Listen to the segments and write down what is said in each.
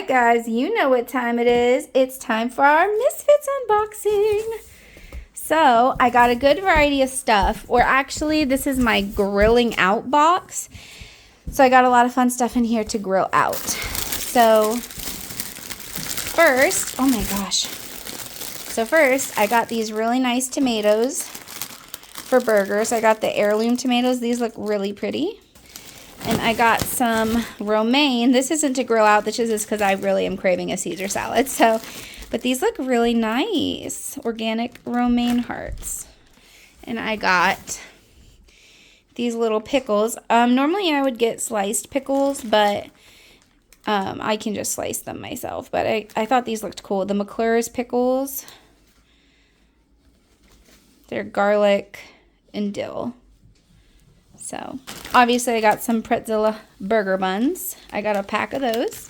guys, you know what time it is. It's time for our Misfits unboxing. So I got a good variety of stuff, or actually this is my grilling out box. So I got a lot of fun stuff in here to grill out. So first, oh my gosh. So first I got these really nice tomatoes for burgers. I got the heirloom tomatoes. These look really pretty. And I got some romaine. This isn't to grill out. This is because I really am craving a Caesar salad. But these look really nice. Organic romaine hearts. And I got these little pickles. Normally I would get sliced pickles, but I can just slice them myself. But I thought these looked cool. The McClure's pickles. They're garlic and dill. So, obviously I got some pretzel burger buns. I got a pack of those.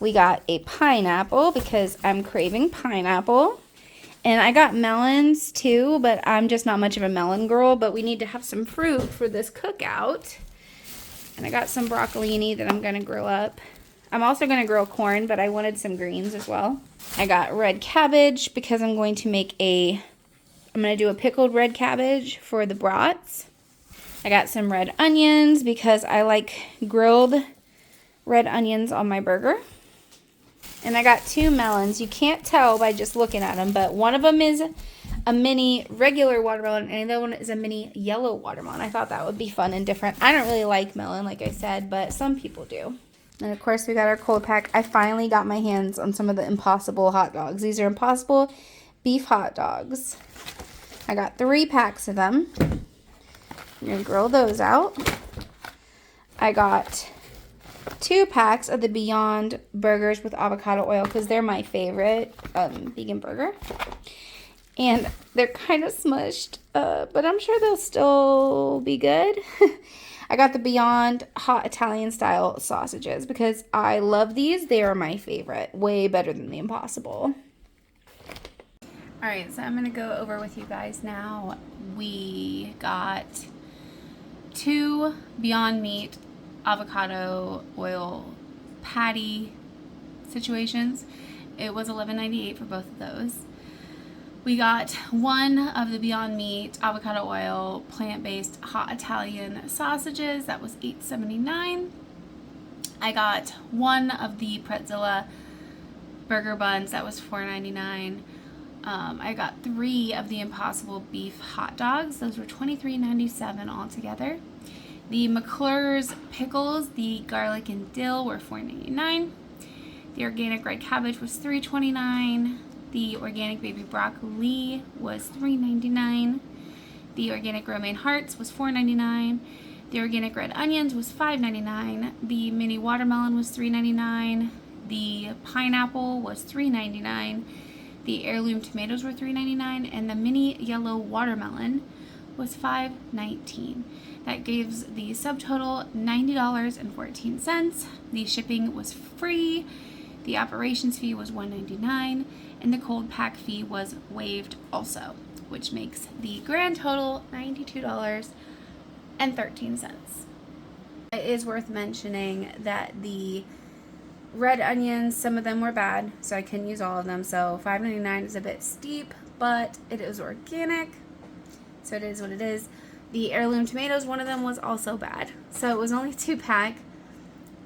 We got a pineapple because I'm craving pineapple. And I got melons too, but I'm just not much of a melon girl. But we need to have some fruit for this cookout. And I got some broccolini that I'm going to grill up. I'm also going to grill corn, but I wanted some greens as well. I got red cabbage because I'm going to do a pickled red cabbage for the brats. I got some red onions because I like grilled red onions on my burger. And I got 2 melons. You can't tell by just looking at them, but one of them is a mini regular watermelon and the other one is a mini yellow watermelon. I thought that would be fun and different. I don't really like melon, like I said, but some people do. And of course we got our cold pack. I finally got my hands on some of the Impossible hot dogs. These are Impossible beef hot dogs. I got 3 packs of them. I'm going to grill those out. I got 2 packs of the Beyond burgers with avocado oil because they're my favorite vegan burger. And they're kind of smushed, but I'm sure they'll still be good. I got the Beyond hot Italian style sausages because I love these. They are my favorite. Way better than the Impossible. Alright, so I'm going to go over with you guys now. We got 2 Beyond Meat avocado oil patty situations. It was $11.98 for both of those. We got 1 of the Beyond Meat avocado oil plant-based hot Italian sausages. That was $8.79. I got 1 of the Pretzilla burger buns. That was $4.99. I got 3 of the Impossible beef hot dogs. Those were $23.97 altogether. The McClure's pickles, the garlic and dill, were $4.99. The organic red cabbage was $3.29. The organic baby broccoli was $3.99. The organic romaine hearts was $4.99. The organic red onions was $5.99. The mini watermelon was $3.99. The pineapple was $3.99. The heirloom tomatoes were $3.99, and the mini yellow watermelon was $5.19. That gives the subtotal $90.14. The shipping was free. The operations fee was $1.99, and the cold pack fee was waived also, which makes the grand total $92.13. It is worth mentioning that the red onions, some of them were bad, so I couldn't use all of them. So $5.99 is a bit steep, but it is organic, so it is what it is. The heirloom tomatoes, one of them was also bad. So it was only 2 pack,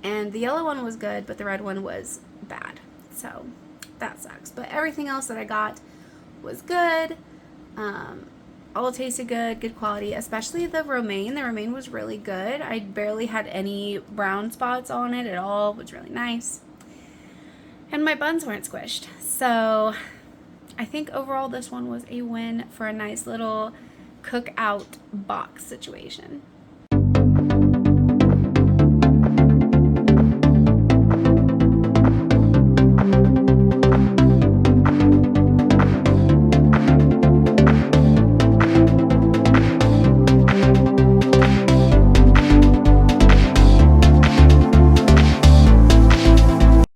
and the yellow one was good, but the red one was bad. So that sucks. But everything else that I got was good. All tasted good, good quality, especially the romaine. The romaine was really good. I barely had any brown spots on it at all. It was really nice. And my buns weren't squished. So I think overall this one was a win for a nice little cookout box situation.